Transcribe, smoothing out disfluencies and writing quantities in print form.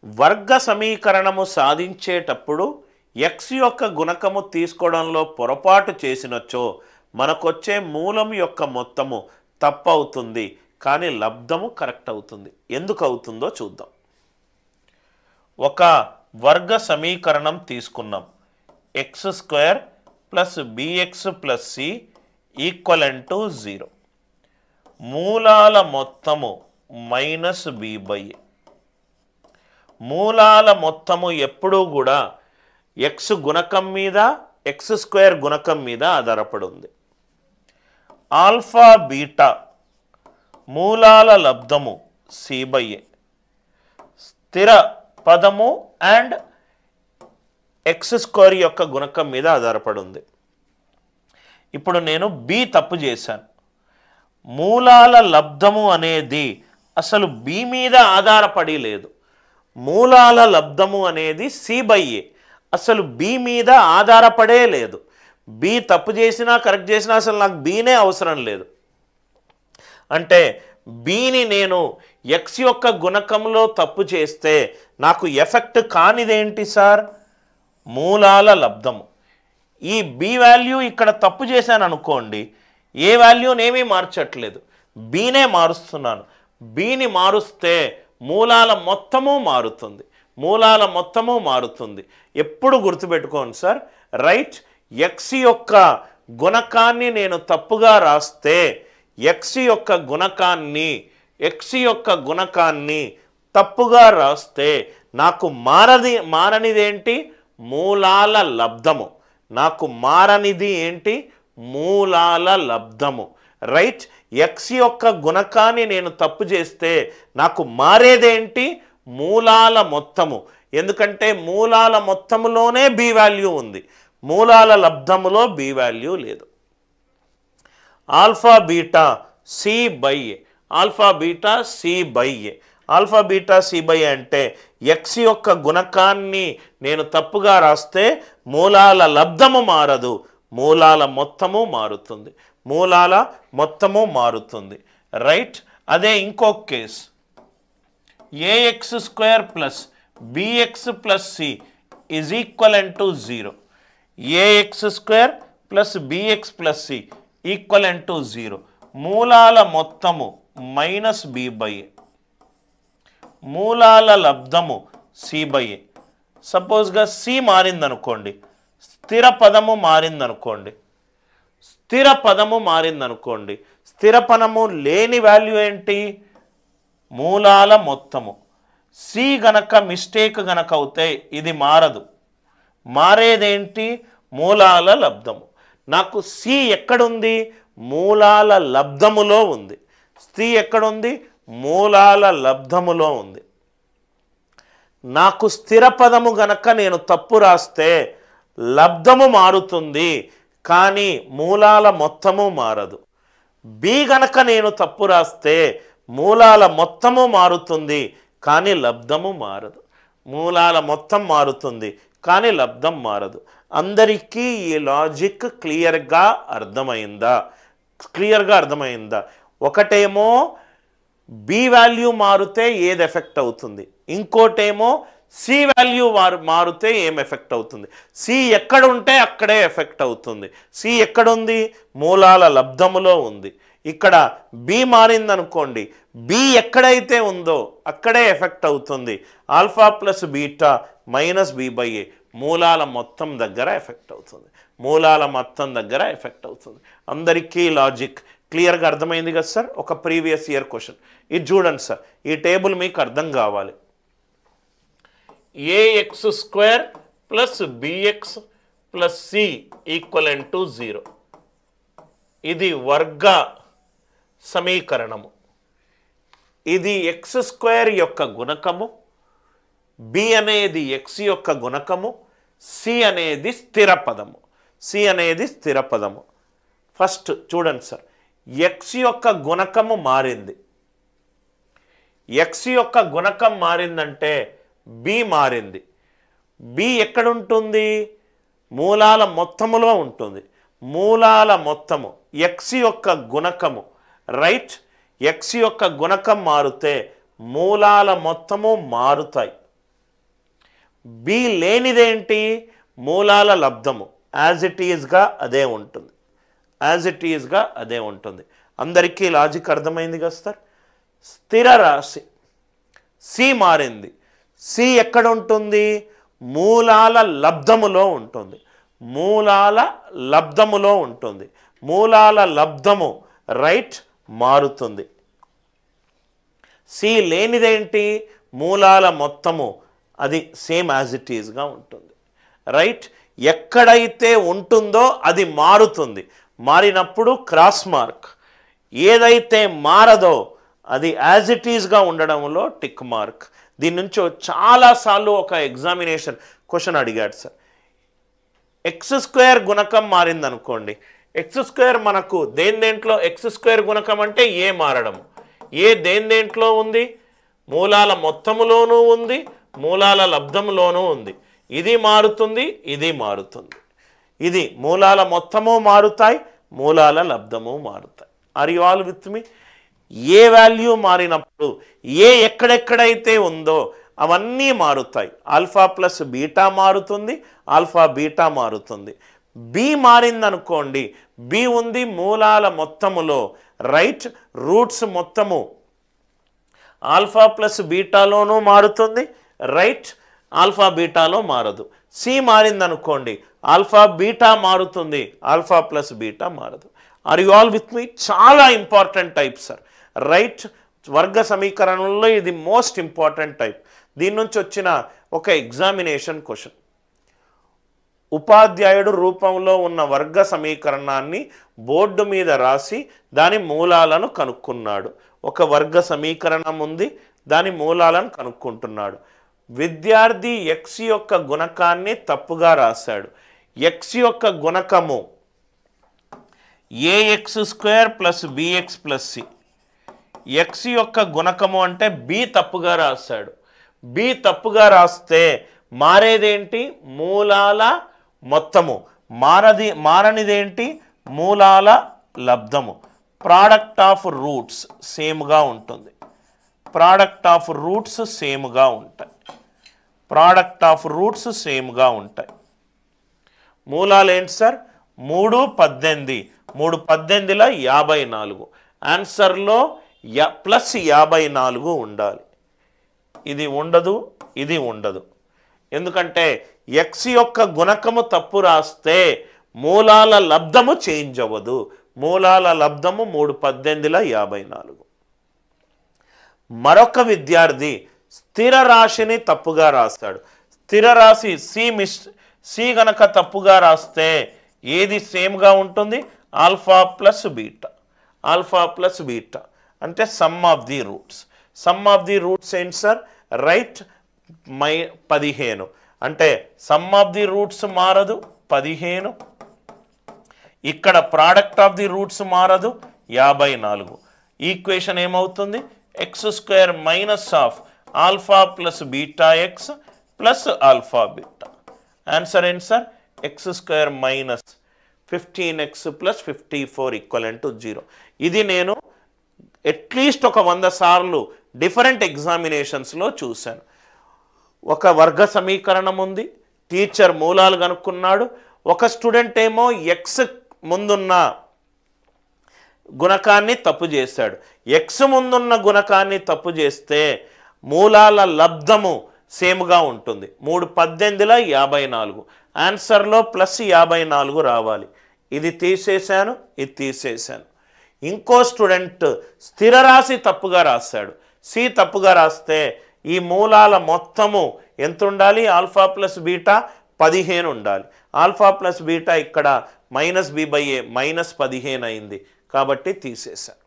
వర్గ సమీకరణము సాధించేటప్పుడు x యొక్క గుణకము తీసుకోవడంలో పొరపాటు చేసినచో మనకొచ్చే మూలం యొక్క మొత్తము తప్పు అవుతుంది, కానీ లబ్ధము కరెక్ట్ అవుతుంది. ఎందుకు అవుతుందో చూద్దాం. ఒక వర్గ సమీకరణం తీసుకున్నాం. x² + bx + c = 0. మూలాల మొత్తము -b/a. మూలాల మొత్తము ఎప్పుడూ కూడా x గుణకం మీద x² గుణకం మీద ఆధారపడి ఉంది. ఆల్ఫా బీటా మూలాల లబ్ధము c/a. స్థిర పదము అండ్ x² యొక్క గుణకం మీద ఆధారపడి ఉంది. ఇప్పుడు నేను b తప్పు చేశాను. మూలాల లబ్ధము అనేది అసలు b మీద ఆధారపడి లేదు. మూలాల లబ్ధము అనేది c/a, అసలు b మీద ఆధారపడే లేదు. b తప్పు చేసినా కరెక్ట్ చేసినా అసలు నాకు bనే అవసరం లేదు. అంటే bని నేను x యొక్క గుణకంలో తప్పు చేస్తే నాకు ఎఫెక్ట్ కానిదేంటి సార్? మూలాల లబ్ధము. ఈ b వాల్యూ ఇక్కడ తప్పు చేశాను అనుకోండి, ఏ వాల్యూనేమీ మార్చట్లేదు, bనే మారుస్తున్నాను. bని మారుస్తే మూలాల మొత్తము మారుతుంది. మూలాల మొత్తము మారుతుంది. ఎప్పుడు గుర్తుపెట్టుకోండి సార్, రైట్? x యొక్క గుణకాన్ని నేను తప్పుగా రాస్తే x యొక్క గుణకాన్ని తప్పుగా రాస్తే నాకు మారనిదేంటి? మూలాల లబ్ధము. నాకు మారనిది ఏంటి? మూలాల లబ్ధము. రైట్? x యొక్క గుణకాన్ని నేను తప్పు చేస్తే నాకు మారేదేంటి? మూలాల మొత్తము. ఎందుకంటే మూలాల మొత్తములోనే b వాల్యూ ఉంది, మూలాల లబ్ధములో b వాల్యూ లేదు. Alpha beta c/a. Alpha beta c/a. Alpha beta c/a అంటే x యొక్క గుణకాన్ని నేను తప్పుగా రాస్తే మూలాల లబ్ధము మారదు, మూలాల మొత్తము మారుతుంది. మూలాల మొత్తము మారుతుంది. రైట్? అదే ఇంకొక case, ax² + bx + c = 0. ax² + bx + c = 0. మూలాల మొత్తము -b/a. మూలాల లబ్ధము c/a. సపోజ్గా c మారిందనుకోండి, స్థిర పదము మారిందనుకోండి, స్థిర పదము లేని వాల్యూ ఏంటి? మూలాల మొత్తము. c గనక మిస్టేక్ గనక అవుతే ఇది మారదు, మారేదేంటి? మూలాల లబ్ధము. నాకు c ఎక్కడుంది? మూలాల లబ్ధములో ఉంది. c ఎక్కడుంది? మూలాల లబ్ధములో ఉంది. నాకు స్థిర పదము గనక నేను తప్పు రాస్తే లబ్ధము మారుతుంది, కానీ మూలాల మొత్తము మారదు. b గనక నేను తప్పు రాస్తే మూలాల మొత్తము మారుతుంది, కానీ లబ్ధము మారదు. మూలాల మొత్తం మారుతుంది, కానీ లబ్ధం మారదు. అందరికీ ఈ లాజిక్ క్లియర్గా అర్థమైందా? ఒకటేమో b వాల్యూ మారితే ఏది ఎఫెక్ట్ అవుతుంది, ఇంకోటేమో c వాల్యూ మారితే ఏం ఎఫెక్ట్ అవుతుంది. c ఎక్కడ ఉంటే అక్కడే ఎఫెక్ట్ అవుతుంది. c ఎక్కడుంది? మూలాల లబ్ధములో ఉంది. ఇక్కడ b మారిందనుకోండి, b ఎక్కడైతే ఉందో అక్కడే ఎఫెక్ట్ అవుతుంది. ఆల్ఫా ప్లస్ బీటా -b/a మూలాల మొత్తం దగ్గర ఎఫెక్ట్ అవుతుంది. అందరికీ లాజిక్ క్లియర్గా అర్థమైంది కదా సార్? ఒక ప్రీవియస్ ఇయర్ క్వశ్చన్ ఇది చూడండి సార్, ఈ టేబుల్ మీకు అర్థం కావాలి. ax² + bx + c = 0. ఇది వర్గ సమీకరణము. ఇది x² యొక్క గుణకము, b అనేది x యొక్క గుణకము, c అనేది స్థిర పదము. ఫస్ట్ చూడండి సార్, x యొక్క గుణకము మారింది. x యొక్క గుణకం మారిందంటే b మారింది. b ఎక్కడుంటుంది? మూలాల మొత్తములో ఉంటుంది. మూలాల మొత్తము x యొక్క గుణకము. రైట్? x యొక్క గుణకం మారితే మూలాల మొత్తము మారుతాయి. బి లేనిదేంటి? మూలాల లబ్ధము యాజ్ ఇట్ ఈజ్గా అదే ఉంటుంది, యాజ్ ఇట్ ఈజ్గా అదే ఉంటుంది. అందరికీ లాజిక్ అర్థమైంది కదా సార్? స్థిర రాశి సి మారింది. సి ఎక్కడ ఉంటుంది? మూలాల లబ్ధములో ఉంటుంది, మూలాల లబ్ధములో ఉంటుంది. మూలాల లబ్ధము రైట్ మారుతుంది. సి లేనిదేంటి? మూలాల మొత్తము అది సేమ్ యాజ్ ఇట్ ఈజ్గా ఉంటుంది, రైట్. ఎక్కడైతే ఉంటుందో అది మారుతుంది, మారినప్పుడు క్రాస్ మార్క్. ఏదైతే మారదో అది యాజ్ ఇట్ ఈజ్గా ఉండడంలో టిక్ మార్క్. దీని నుంచి చాలాసార్లు ఒక ఎగ్జామినేషన్ క్వశ్చన్ అడిగాడు సార్. ఎక్స్ స్క్వేర్ గుణకం మారిందనుకోండి, ఎక్స్ స్క్వేర్ మనకు దేంట్లో ఎక్స్ స్క్వేర్ గుణకం అంటే ఏ మారడము, ఏ దేంట్లో ఉంది? మూలాల మొత్తములోనూ ఉంది, మూలాల లబ్ధములోనూ ఉంది. ఇది మారుతుంది, ఇది మారుతుంది. ఇది మూలాల మొత్తము మారుతాయి, మూలాల లబ్ధము మారుతాయి. Are you all with me? ఏ వాల్యూ మారినప్పుడు ఏ ఎక్కడెక్కడైతే ఉందో అవన్నీ మారుతాయి. ఆల్ఫా ప్లస్ బీటా మారుతుంది, ఆల్ఫా బీటా మారుతుంది. బి మారిందనుకోండి, బి ఉంది మూలాల మొత్తములో, రైట్. రూట్స్ మొత్తము ఆల్ఫా ప్లస్ బీటాలోనూ మారుతుంది, రైట్. ఆల్ఫా బీటాలో మారదు. సి మారిందనుకోండి, ఆల్ఫా బీటా మారుతుంది, ఆల్ఫా ప్లస్ బీటా మారదు. Are you all with me? చాలా ఇంపార్టెంట్ టైప్ సార్, రైట్. వర్గ సమీకరణంలో ఇది మోస్ట్ ఇంపార్టెంట్ టైప్. దీని నుంచి వచ్చిన ఒక ఎగ్జామినేషన్ క్వశ్చన్. ఉపాధ్యాయుడు రూపంలో ఉన్న వర్గ సమీకరణాన్ని బోర్డు మీద రాసి దాని మూలాలను కనుక్కున్నాడు. ఒక వర్గ సమీకరణం ఉంది, దాని మూలాలను కనుక్కుంటున్నాడు. విద్యార్థి ఎక్స్ యొక్క గుణకాన్ని తప్పుగా రాశాడు. ఎక్స్ యొక్క గుణకము a x square plus b x plus c. X యొక్క గుణకము అంటే బి తప్పుగా రాశాడు. బి తప్పుగా రాస్తే మారేదేంటి? మూలాల మొత్తము. మారనిదేంటి? మూలాల లబ్ధము. ప్రోడక్ట్ ఆఫ్ రూట్స్ సేమ్గా ఉంటుంది, ప్రోడక్ట్ ఆఫ్ రూట్స్ సేమ్గా ఉంటాయి, ప్రోడక్ట్ ఆఫ్ రూట్స్ సేమ్గా ఉంటాయి. మూలాలు ఏంటి సార్? 3 18, 3 18ల 54. ఆన్సర్లో ప్లస్ 54 ఉండాలి. ఇది ఉండదు, ఇది ఉండదు. ఎందుకంటే ఎక్స్ యొక్క గుణకము తప్పు రాస్తే మూలాల లబ్ధము చేంజ్ అవ్వదు. మూలాల లబ్ధము 3 18ల 54. మరొక విద్యార్థి స్థిర రాశిని తప్పుగా రాస్తాడు. స్థిర రాశి సి గనక తప్పుగా రాస్తే ఏది సేమ్గా ఉంటుంది? Alpha plus beta. Alpha plus beta అంటే sum of the roots. Sum of the roots ఏంటి సార్? రైట్. 15 అంటే సమ్ ఆఫ్ ది రూట్స్ మారదు, 15. ఇక్కడ ప్రోడక్ట్ ఆఫ్ ది రూట్స్ మారదు, 54. ఈక్వేషన్ ఏమవుతుంది? X square minus of alpha plus beta x plus alpha beta. Answer ఏంటి sir? X square minus 15x plus 54 equivalent to 0. ఇది నేను at least ఒక 100 సార్లు డిఫరెంట్ ఎగ్జామినేషన్స్లో చూశాను. ఒక వర్గ సమీకరణం ఉంది, టీచర్ మూలాలు కనుక్కున్నాడు. ఒక స్టూడెంట్ ఏమో ఎక్స్ ముందున్న గుణకాన్ని తప్పు చేశాడు. ఎక్స్ ముందున్న గుణకాన్ని తప్పు చేస్తే మూలాల లబ్ధము సేమ్గా ఉంటుంది. 3 18ల 54. ఆన్సర్లో ప్లస్ 54 రావాలి. ఇది తీసేశాను, ఇది తీసేశాను. ఇంకో స్టూడెంట్ స్థిర రాశి తప్పుగా రాశాడు. సి తప్పుగా రాస్తే ఈ మూలాల మొత్తము ఎంత ఉండాలి? ఆల్ఫా ప్లస్ బీటా 15 ఉండాలి. ఆల్ఫా ప్లస్ బీటా ఇక్కడ -b/a -15 అయింది కాబట్టి తీసేశాను.